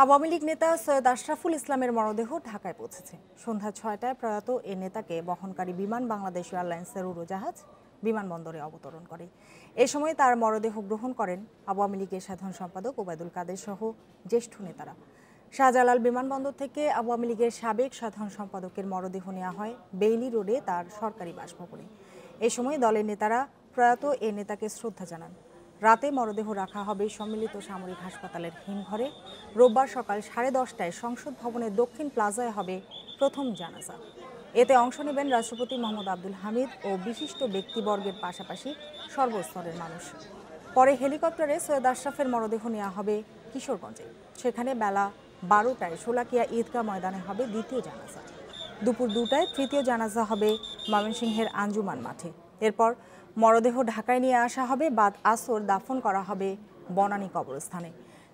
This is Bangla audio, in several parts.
আওয়ামী লীগ নেতা সৈয়দ আশরাফুল ইসলামের মরদেহ ঢাকায় পৌঁছেছে। সন্ধ্যা ৬টায় প্রয়াত এ নেতাকে বহনকারী বিমান বাংলাদেশ এয়ারলাইন্সের উড়োজাহাজ বিমানবন্দরে অবতরণ করে। এ সময় তার মরদেহ গ্রহণ করেন আওয়ামী লীগের সাধারণ সম্পাদক ওবায়দুল কাদের সহ জ্যেষ্ঠ নেতারা। শাহজালাল বিমানবন্দর থেকে আওয়ামী লীগের সাবেক সাধারণ সম্পাদকের মরদেহ নেওয়া হয় বেইলি রোডে তার সরকারি বাসভবনে। এ সময় দলের নেতারা প্রয়াত এ নেতাকে শ্রদ্ধা জানান। রাতে মরদেহ রাখা হবে সম্মিলিত সামরিক হাসপাতালের হিমঘরে। রোববার সকাল 10:30টায় সংসদ ভবনের দক্ষিণ প্লাজায় হবে প্রথম জানাজা। এতে অংশ নেবেন রাষ্ট্রপতি মোহাম্মদ আব্দুল হামিদ ও বিশিষ্ট ব্যক্তিবর্গের পাশাপাশি সর্বস্তরের মানুষ। পরে হেলিকপ্টারে সৈয়দ আশরাফের মরদেহ নেওয়া হবে কিশোরগঞ্জে। সেখানে বেলা 12টায় শোলাকিয়া ঈদগাহ ময়দানে হবে দ্বিতীয় জানাজা। দুপুর 2টায় তৃতীয় জানাজা হবে ময়মনসিংহের আঞ্জুমান মাঠে। এরপর মরদেহ ঢাকায় নিয়ে আসা হবে, বাদ আসর দাফন করা হবে বনানী কবরস্থানে।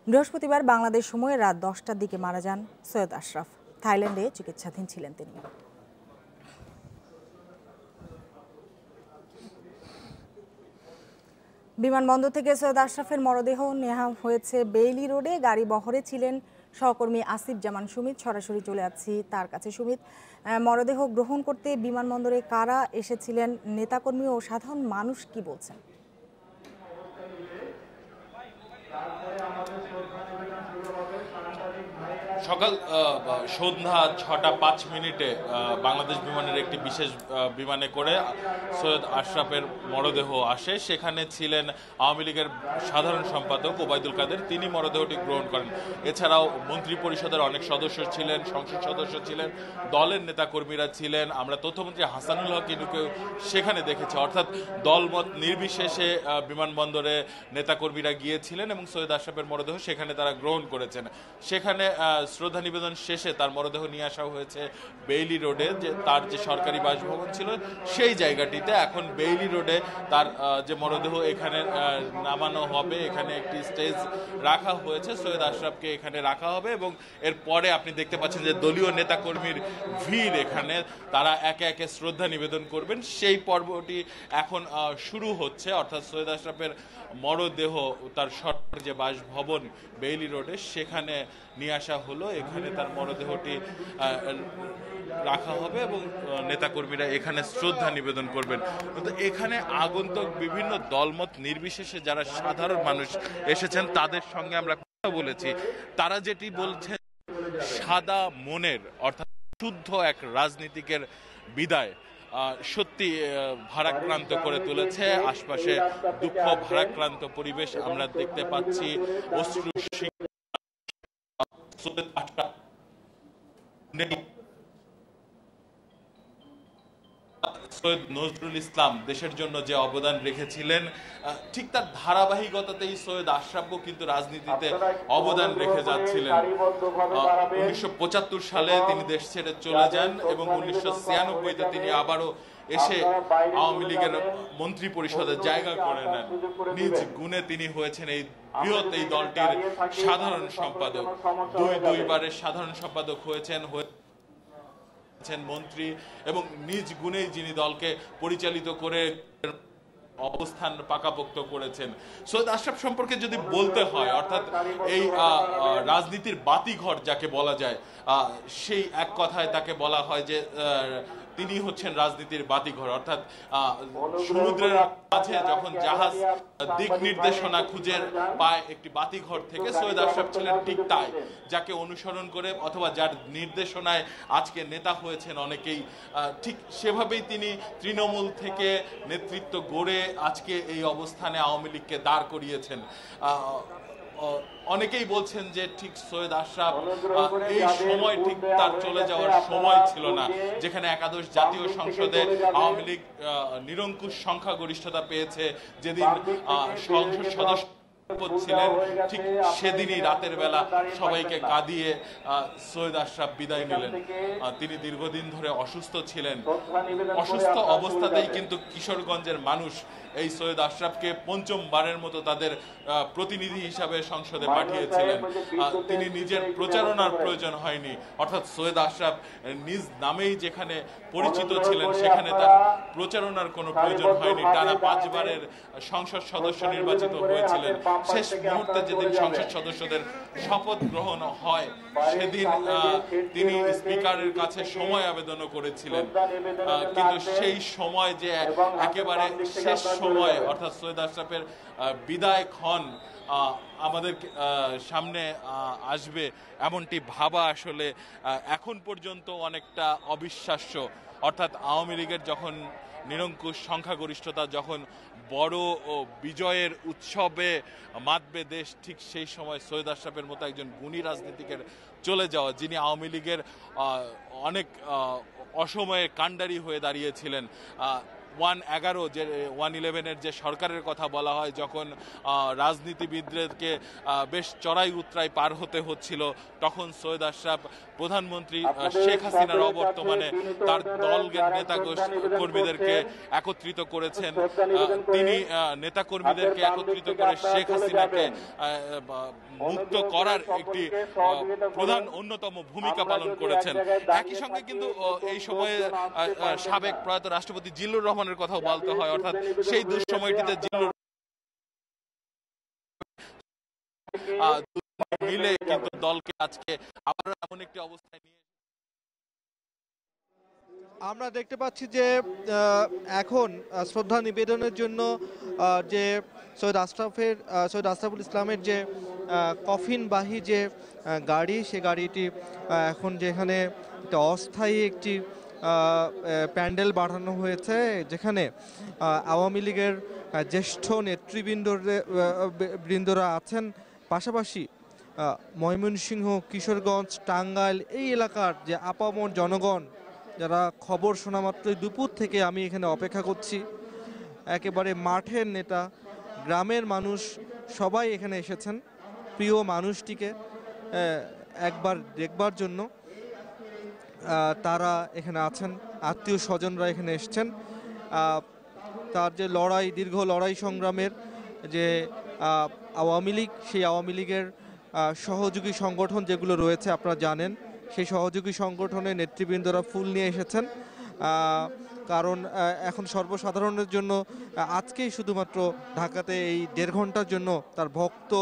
বৃহস্পতিবার বাংলাদেশ সময়ে রাত 10টার দিকে মারা যান সৈয়দ আশরাফ। থাইল্যান্ডে চিকিৎসাধীন ছিলেন তিনি। বিমানবন্দর থেকে সৈয়দ আশরাফের মরদেহ নেওয়া হয়েছে বেইলি রোডে। গাড়ি বহরে ছিলেন সহকর্মী আসিফ জামান সুমিত। সরাসরি চলে যাচ্ছি তার কাছে। সুমিত, মরদেহ গ্রহণ করতে বিমানবন্দরে কারা এসেছিলেন, নেতাকর্মী ও সাধারণ মানুষ কি বলছেন? সকাল সন্ধ্যা 6:05 বাংলাদেশ বিমানের একটি বিশেষ বিমানে করে সৈয়দ আশরাফের মরদেহ আসে। সেখানে ছিলেন আওয়ামী লীগের সাধারণ সম্পাদক ওবায়দুল কাদের, তিনি মরদেহটি গ্রহণ করেন। এছাড়াও মন্ত্রী পরিষদের অনেক সদস্য ছিলেন, সংসদ সদস্য ছিলেন, দলের নেতাকর্মীরা ছিলেন। আমরা তথ্যমন্ত্রী হাসানুল হক ইনুকেও সেখানে দেখেছি। অর্থাৎ দলমত নির্বিশেষে বিমানবন্দরে নেতাকর্মীরা গিয়েছিলেন এবং সৈয়দ আশরাফের মরদেহ সেখানে তারা গ্রহণ করেছেন। সেখানে শ্রদ্ধা নিবেদন শেষে তার মরদেহ নিয়ে আসা হয়েছে বেইলি রোডে, যে তার যে সরকারি বাসভবন ছিল সেই জায়গাটিতে। এখন বেইলি রোডে তার যে মরদেহ এখানে নামানো হবে, এখানে একটি স্টেজ রাখা হয়েছে, সৈয়দ আশরাফকে এখানে রাখা হবে এবং এরপরে আপনি দেখতে পাচ্ছেন যে দলীয় নেতাকর্মীর ভিড়, এখানে তারা একে একে শ্রদ্ধা নিবেদন করবেন। সেই পর্বটি এখন শুরু হচ্ছে। অর্থাৎ সৈয়দ আশরাফের মরদেহ তার সরকারি যে বাসভবন বেইলি রোডে সেখানে নিয়ে আসা হলো। এখানে তার মরদেহটি রাখা হবে এবং নেতাকর্মীরা এখানে শ্রদ্ধা নিবেদন করবেন। কিন্তু এখানে আগন্তুক বিভিন্ন দলমত নির্বিশেষে যারা সাধারণ মানুষ এসেছেন তাদের সঙ্গে আমরা কথা বলেছি। তারা যেটি বলছেন, সাদা মনের অর্থাৎ শুদ্ধ এক রাজনীতিকের বিদায় সত্যি ভারাক্রান্ত করে তুলেছে। আশপাশে দুঃখ ভারাক্রান্ত পরিবেশ আমরা দেখতে পাচ্ছি। অশ্রু সৈয়দ নজরুল ইসলাম দেশের জন্য যে অবদান রেখেছিলেন, ঠিক তার ধারাবাহিকতাতেই সৈয়দ আশরাফও কিন্তু রাজনীতিতে অবদান রেখে যাচ্ছিলেন। 1975 সালে তিনি দেশ ছেড়ে চলে যান এবং 1996-তে তিনি আবারও এসে আওয়ামী লীগের মন্ত্রী পরিষদে জায়গা করে নেন। নিজ গুণে তিনি হয়েছেন এই বৃহৎ এই দলটির সাধারণ সম্পাদক। দুইবারের সাধারণ সম্পাদক হয়েছেন মন্ত্রী এবং নিজ গুণেই যিনি দলকে পরিচালিত করে অবস্থান পাকাপোক্ত করেছেন। সৈয়দ আশরাফ সম্পর্কে যদি বলতে হয়, অর্থাৎ এই রাজনীতির বাতিঘর যাকে বলা যায়, সেই এক কথায় তাকে বলা হয় যে তিনি হচ্ছেন রাজনীতির বাতিঘর। অর্থাৎ সমুদ্রের মাঝে যখন জাহাজ দিক নির্দেশনা খুঁজে পায় একটি বাতিঘর থেকে, সৈয়দ আশরাফ ছিলেন ঠিক তাই, যাকে অনুসরণ করে অথবা যার নির্দেশনায় আজকে নেতা হয়েছেন অনেকেই। ঠিক সেভাবেই তিনি তৃণমূল থেকে নেতৃত্ব গড়ে আজকে এই অবস্থানে আওয়ামী লীগকে দাঁড় করিয়েছেন। অনেকেই বলছেন যে ঠিক সৈয়দ আশরাফ এই সময় ঠিক তার চলে যাওয়ার সময় ছিল না। যেখানে একাদশ জাতীয় সংসদে আওয়ামী লীগ নিরঙ্কুশ সংখ্যাগরিষ্ঠতা পেয়েছে, যেদিন সংসদ সদস্য ছিলেন, ঠিক সেদিনই রাতের বেলা সবাইকে কাঁদিয়ে সৈয়দ আশরাফ বিদায় নিলেন। তিনি দীর্ঘদিন ধরে অসুস্থ ছিলেন। অসুস্থ অবস্থাতেই কিন্তু কিশোরগঞ্জের মানুষ এই সৈয়দ আশরাফকে পঞ্চমবারের মতো তাদের প্রতিনিধি হিসাবে সংসদে পাঠিয়েছিলেন। তিনি নিজের প্রচারণার প্রয়োজন হয়নি, অর্থাৎ সৈয়দ আশরাফ নিজ নামেই যেখানে পরিচিত ছিলেন সেখানে তার প্রচারণার কোনো প্রয়োজন হয়নি। টানা 5 বারের সংসদ সদস্য নির্বাচিত হয়েছিলেন। শেষ মুহূর্তে যেদিন সংসদ সদস্যদের শপথ গ্রহণ হয় সেদিন তিনি স্পিকারের কাছে সময় আবেদনও করেছিলেন, কিন্তু সেই সময় যে একেবারে শেষ সময় অর্থাৎ সৈয়দ আশরাফের বিদায় ক্ষণ আমাদের সামনে আসবে এমনটি ভাবা আসলে এখন পর্যন্ত অনেকটা অবিশ্বাস্য। অর্থাৎ আওয়ামী লীগের যখন নিরঙ্কুশ সংখ্যাগরিষ্ঠতা, যখন বড় ও বিজয়ের উৎসবে মাতবে দেশ, ঠিক সেই সময় সৈয়দ আশরাফের মতো একজন গুণী রাজনীতিকের চলে যাওয়া, যিনি আওয়ামী লীগের অনেক অসময়ে কাণ্ডারি হয়ে দাঁড়িয়েছিলেন। 111 যে 111-এর যে সরকারের কথা বলা হয়, যখন রাজনীতিবিদদেরকে বেশ চড়াই উতরাই পার হতে হচ্ছিল, তখন সৈয়দ আশরাফ প্রধানমন্ত্রী শেখ হাসিনার অবর্তমানে তার দলের নেতা কর্মীদেরকে একত্রিত করেছেন। তিনি নেতাকর্মীদেরকে একত্রিত করে শেখ হাসিনাকে মুক্ত করার একটি প্রধান অন্যতম ভূমিকা পালন করেছেন। একই সঙ্গে কিন্তু এই সময়ে সাবেক প্রয়াত রাষ্ট্রপতি জিল্লুর রহমানের কথাও বলতে হয়, অর্থাৎ সেই দুঃসময়টিতে জিল্লুর মিলে কিন্তু দলকে আজকে আবার এমন একটি অবস্থায় নিয়ে আমরা দেখতে পাচ্ছি যে এখন শ্রদ্ধা নিবেদনের জন্য যে সৈয়দ আশরাফুল ইসলামের যে কফিনবাহী যে গাড়ি, সে গাড়িটি এখন যেখানে একটা অস্থায়ী একটি প্যান্ডেল বাড়ানো হয়েছে, যেখানে আওয়ামী লীগের জ্যেষ্ঠ নেতৃবৃন্দরা আছেন, পাশাপাশি ময়মনসিংহ, কিশোরগঞ্জ, টাঙ্গাইল এই এলাকার যে আপামর জনগণ, যারা খবর শোনা মাত্রই দুপুর থেকে আমি এখানে অপেক্ষা করছি, একেবারে মাঠের নেতা, গ্রামের মানুষ সবাই এখানে এসেছেন প্রিয় মানুষটিকে একবার দেখবার জন্য। তারা এখানে আছেন, আত্মীয় স্বজনরা এখানে এসছেন। তার যে লড়াই, দীর্ঘ লড়াই সংগ্রামের যে আওয়ামী লীগ, সেই আওয়ামী লীগের সহযোগী সংগঠন যেগুলো রয়েছে আপনারা জানেন, সেই সহযোগী সংগঠনের নেতৃবৃন্দরা ফুল নিয়ে এসেছেন। কারণ এখন সর্বসাধারণের জন্য আজকেই শুধুমাত্র ঢাকাতে এই 1.5 ঘন্টার জন্য তার ভক্ত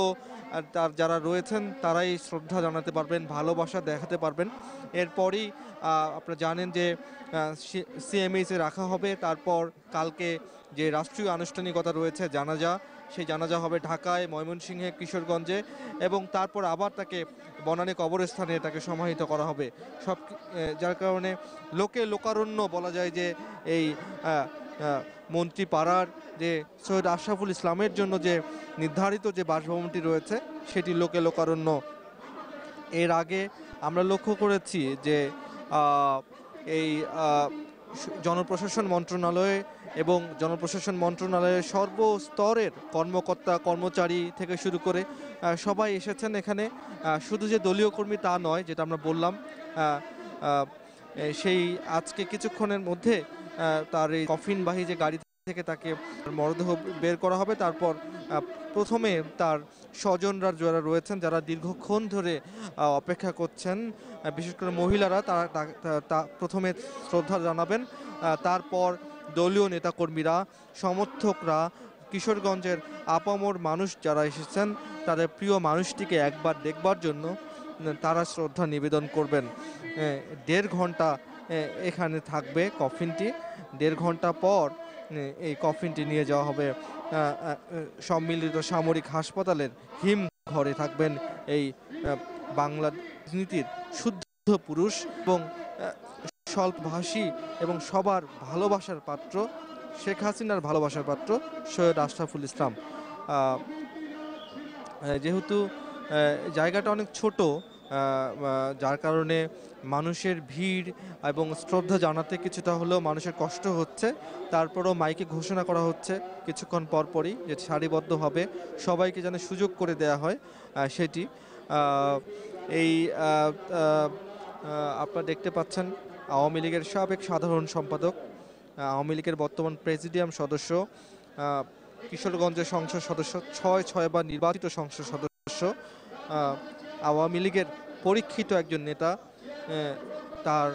আর তার যারা রয়েছেন তারাই শ্রদ্ধা জানাতে পারবেন, ভালোবাসা দেখাতে পারবেন। এরপরই আপনারা জানেন যে সিএমএইচে রাখা হবে, তারপর কালকে যে রাষ্ট্রীয় আনুষ্ঠানিকতা রয়েছে জানাজা, সেই জানাজা হবে ঢাকায়, ময়মনসিংহে, কিশোরগঞ্জে, এবং তারপর আবার তাকে বনানী কবরস্থানে তাকে সমাহিত করা হবে। যার কারণে লোকারণ্য বলা যায় যে এই মন্ত্রীপাড়ার যে সৈয়দ আশরাফুল ইসলামের জন্য যে নির্ধারিত যে বাসভবনটি রয়েছে সেটি লোকারণ্য। এর আগে আমরা লক্ষ্য করেছি যে এই জনপ্রশাসন মন্ত্রণালয়ে এবং জনপ্রশাসন মন্ত্রণালয়ের সর্বস্তরের কর্মকর্তা কর্মচারী থেকে শুরু করে সবাই এসেছেন এখানে। শুধু যে দলীয় কর্মী তা নয়, যেটা আমরা বললাম, সেই আজকে কিছুক্ষণের মধ্যে তার এই কফিনবাহী যে গাড়ি থেকে তাকে মরদেহ বের করা হবে। তারপর প্রথমে তার স্বজনরা যারা রয়েছেন, যারা দীর্ঘক্ষণ ধরে অপেক্ষা করছেন, বিশেষ করে মহিলারা, তারা প্রথমে শ্রদ্ধা জানাবেন। তারপর দলীয় নেতাকর্মীরা, সমর্থকরা, কিশোরগঞ্জের আপামর মানুষ যারা এসেছেন তাদের প্রিয় মানুষটিকে একবার দেখবার জন্য তারা শ্রদ্ধা নিবেদন করবেন। 1.5 ঘন্টা এখানে থাকবে কফিনটি। 1.5 ঘন্টা পর এই কফিনটি নিয়ে যাওয়া হবে সম্মিলিত সামরিক হাসপাতালের হিম ঘরে। থাকবেন এই বাংলা রাজনীতির শুদ্ধ পুরুষ এবং স্বল্পভাষী এবং সবার ভালোবাসার পাত্র, শেখ হাসিনার ভালোবাসার পাত্র সৈয়দ আশরাফুল ইসলাম। যেহেতু জায়গাটা অনেক ছোট, যার কারণে মানুষের ভিড় এবং শ্রদ্ধা জানাতে কিছুটা হলেও মানুষের কষ্ট হচ্ছে। তারপরও মাইকে ঘোষণা করা হচ্ছে কিছুক্ষণ পরপরই যে সারিবদ্ধভাবে সবাইকে যেন সুযোগ করে দেয়া হয় সেটি। এই আপনারা দেখতে পাচ্ছেন আওয়ামী লীগের সাবেক সাধারণ সম্পাদক, আওয়ামী লীগের বর্তমান প্রেসিডিয়াম সদস্য কিশোরগঞ্জের সংসদ সদস্য 6 বার নির্বাচিত সংসদ সদস্য, আওয়ামী লীগের পরীক্ষিত একজন নেতা। তার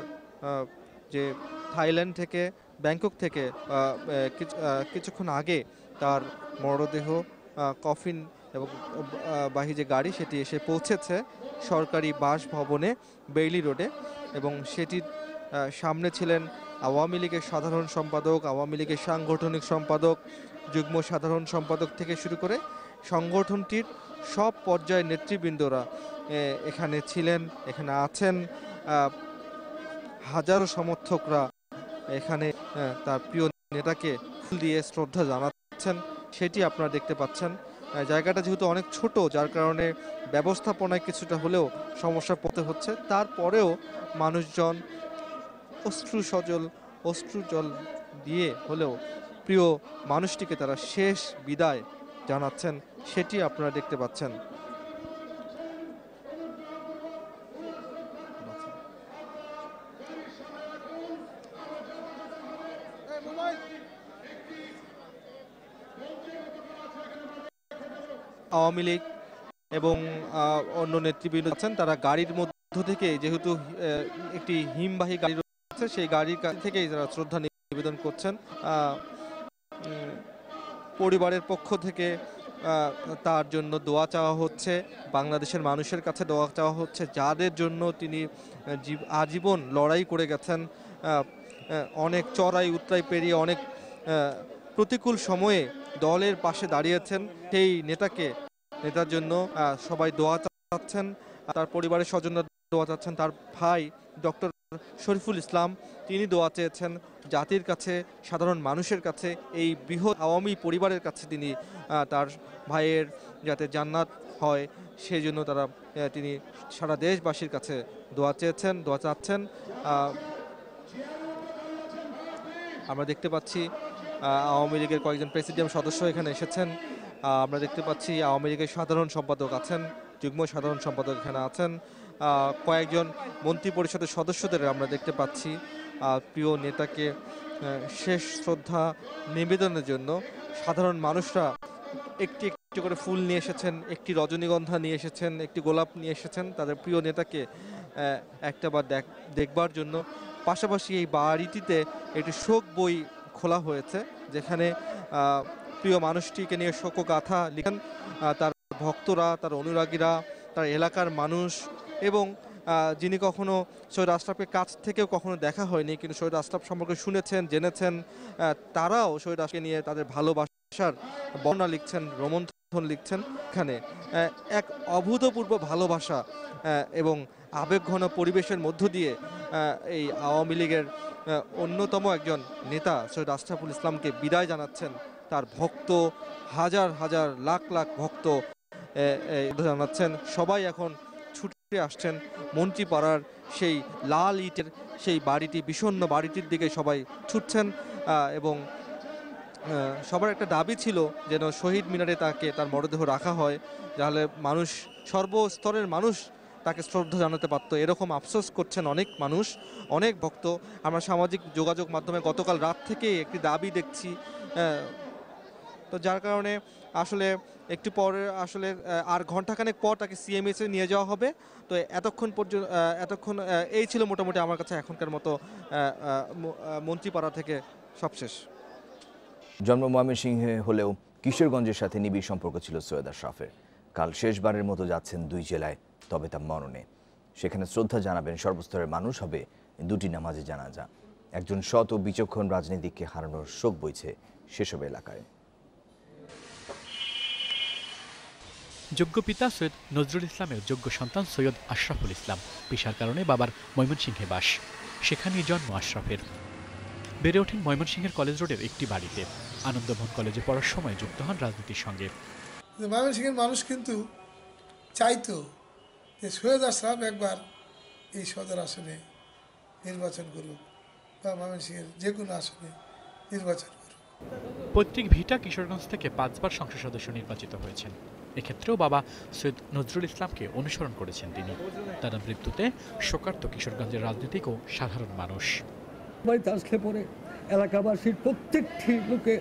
যে থাইল্যান্ড থেকে, ব্যাংকক থেকে কিছুক্ষণ আগে তার মরদেহ কফিন এবং বাহী যে গাড়ি সেটি এসে পৌঁছেছে সরকারি বাসভবনে বেইলি রোডে, এবং সেটির সামনে ছিলেন আওয়ামী লীগের সাধারণ সম্পাদক, আওয়ামী লীগের সাংগঠনিক সম্পাদক, যুগ্ম সাধারণ সম্পাদক থেকে শুরু করে সংগঠনটির সব পর্যায়ের নেতৃবৃন্দরা এখানে ছিলেন, এখানে আছেন। হাজারো সমর্থকরা এখানে তার প্রিয় নেতাকে ফুল দিয়ে শ্রদ্ধা জানাচ্ছেন, সেটি আপনারা দেখতে পাচ্ছেন। জায়গাটা যেহেতু অনেক ছোট, যার কারণে ব্যবস্থাপনায় কিছুটা হলেও সমস্যা পড়তে হচ্ছে, তারপরেও মানুষজন অশ্রুজল দিয়ে হলেও প্রিয় মানুষটিকে তারা শেষ বিদায় জানাচ্ছেন, সেটি আপনারা দেখতে পাচ্ছেন। আওয়ামী লীগ এবং অন্য নেতৃবৃন্দ আছেন, তারা গাড়ির মধ্য থেকে, যেহেতু একটি হিমবাহী গাড়ি রয়েছে, সেই গাড়ির কাছ থেকেই তারা শ্রদ্ধা নিবেদন করছেন। পরিবারের পক্ষ থেকে তার জন্য দোয়া চাওয়া হচ্ছে, বাংলাদেশের মানুষের কাছে দোয়া চাওয়া হচ্ছে, যাদের জন্য তিনি আজীবন লড়াই করে গেছেন। অনেক চড়াই উতরাই পেরিয়ে, অনেক প্রতিকূল সময়ে দলের পাশে দাঁড়িয়েছেন সেই নেতার জন্য সবাই দোয়া চাচ্ছেন, তার পরিবারের স্বজনরা দোয়া চাচ্ছেন। তার ভাই ডক্টর শরীফুল ইসলাম তিনি দোয়া চেয়েছেন জাতির কাছে, সাধারণ মানুষের কাছে, এই বৃহৎ আওয়ামী পরিবারের কাছে তিনি তার ভাইয়ের যাতে জান্নাত হয় সেই জন্য তিনি সারা দেশবাসীর কাছে দোয়া চাচ্ছেন। আমরা দেখতে পাচ্ছি আওয়ামী লীগের কয়েকজন প্রেসিডিয়াম সদস্য এখানে এসেছেন। আমরা দেখতে পাচ্ছি আওয়ামী লীগের সাধারণ সম্পাদক আছেন, যুগ্ম সাধারণ সম্পাদক এখানে আছেন, কয়েকজন মন্ত্রী পরিষদের সদস্যদের আমরা দেখতে পাচ্ছি প্রিয় নেতাকে শেষ শ্রদ্ধা নিবেদনের জন্য। সাধারণ মানুষরা একটি একটি করে ফুল নিয়ে এসেছেন, একটি রজনীগন্ধা নিয়ে এসেছেন, একটি গোলাপ নিয়ে এসেছেন তাদের প্রিয় নেতাকে একটাবার দেখবার জন্য। পাশাপাশি এই বাড়িটিতে একটি শোক বই খোলা হয়েছে, যেখানে প্রিয় মানুষটিকে নিয়ে শোকগাথা লিখেন তার ভক্তরা, তার অনুরাগীরা, তার এলাকার মানুষ, এবং যিনি কখনো শহীদ আশরাফকে কাছ থেকেও কখনো দেখা হয়নি কিন্তু শহীদ আশরাফ সম্পর্কে শুনেছেন, জেনেছেন, তারাও শহীদ আশরাফকে নিয়ে তাদের ভালোবাসার বর্ণনা লিখছেন, রোমন্থন লিখছেন। এখানে এক অভূতপূর্ব ভালোবাসা এবং আবেগঘন পরিবেশের মধ্য দিয়ে এই আওয়ামী লীগের অন্যতম একজন নেতা শহীদ আশরাফুল ইসলামকে বিদায় জানাচ্ছেন তার ভক্ত, হাজার হাজার লাখ লাখ ভক্ত জানাচ্ছেন। সবাই এখন ছুটে আসছেন মন্ত্রীপাড়ার সেই লাল ইটের সেই বাড়িটি, বিষণ্ণ বাড়িটির দিকে সবাই ছুটছেন, এবং সবার একটা দাবি ছিল যেন শহীদ মিনারে তার মরদেহ রাখা হয়, তাহলে মানুষ, সর্বস্তরের মানুষ তাকে শ্রদ্ধা জানাতে পারতো। এরকম আফসোস করছেন অনেক মানুষ, অনেক ভক্ত। আমরা সামাজিক যোগাযোগ মাধ্যমে গতকাল রাত থেকেই একটি দাবি দেখছি, তো যার কারণে আসলে একটু পরে আসলে আর ঘন্টাখানেক পর তাকে সিএমএসে নিয়ে যাওয়া হবে। তো এতক্ষণ এই ছিল মোটামুটি আমার কাছে এখনকার মতো মন্ত্রীপাড়া থেকে সবশেষ। জন্ম ময়মনসিংহে হলেও কিশোরগঞ্জের সাথে নিবিড় সম্পর্ক ছিল সৈয়দ আশরাফের। কাল শেষবারের মতো যাচ্ছেন দুই জেলায়, তবে তা মননে। সেখানে শ্রদ্ধা জানাবেন সর্বস্তরের মানুষ, হবে দুটি নামাজে জানাজা। একজন সৎ ও বিচক্ষণ রাজনীতিককে হারানোর শোক বইছে সেসব এলাকায়। যোগ্য পিতা সৈয়দ নজরুল ইসলামের যোগ্য সন্তান সৈয়দ আশরাফুল ইসলাম। পেশার কারণে বাবার ময়মনসিংহে বাস, সেখানেই জন্ম আশরাফের। বেড়ে ওঠেন ময়মনসিংহের কলেজ রোডের একটি বাড়িতে। আনন্দমোহন কলেজে পড়ার সময় যুক্ত হন রাজনীতির সঙ্গে। ময়মনসিংহের মানুষ কিন্তু চাইতো যে সৈয়দ আশরাফ একবার এই সদর আসনে নির্বাচন করুক, বা ময়মনসিংহের যে কোনো আসনে নির্বাচন করুক। পৈতৃক ভিটা কিশোরগঞ্জ থেকে 5 বার সংসদ সদস্য নির্বাচিত হয়েছেন। এক্ষেত্রেও বাবা সৈয়দ নজরুল ইসলামকে অনুসরণ করেছেন তিনি। তার মৃত্যুতে শোকার্ত কিশোরগঞ্জের রাজনীতিক ও সাধারণ মানুষ। বাড়িতে আসলে পরে এলাকাবাসীর প্রত্যেকটি লোকে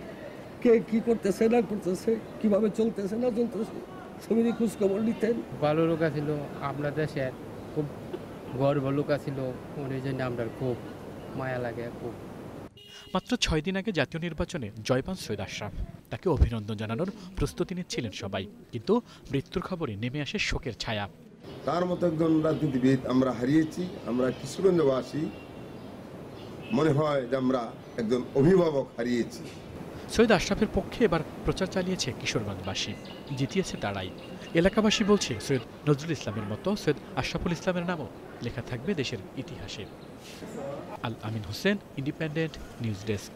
কে কি করতেছে না করতেছে, কিভাবে চলতেছে না চলতেছে, সবারই খোঁজ খবর নিতেন। ভালো লোক ছিল আপনার দেশের, খুব গর্ব লোক ছিল, ওই জন্য আমরা খুব মায়া লাগে খুব। মাত্র 6 দিন আগে জাতীয় নির্বাচনে জয় পান সৈয়দ আশরাফ। তাকে অভিনন্দন জানানোর প্রস্তুতি নিচ্ছিলেন সবাই, কিন্তু মৃত্যুর খবরে নেমে আসে শোকের ছায়া। তার মতো একজন রাজনীতিবিদ আমরা হারিয়েছি। আমরা কিশোরগঞ্জবাসী মনে হয় যে আমরা একজন অভিভাবক হারিয়েছি। সৈয়দ আশরাফের পক্ষে এবার প্রচার চালিয়েছে কিশোরগঞ্জবাসী, জিতিয়েছে তারাই। এলাকাবাসী বলছে সৈয়দ নজরুল ইসলামের মতো সৈয়দ আশরাফুল ইসলামের নামও লেখা থাকবে দেশের ইতিহাসে। আল আমিন হোসেন, ইন্ডিপেন্ডেন্ট নিউজ ডেস্ক।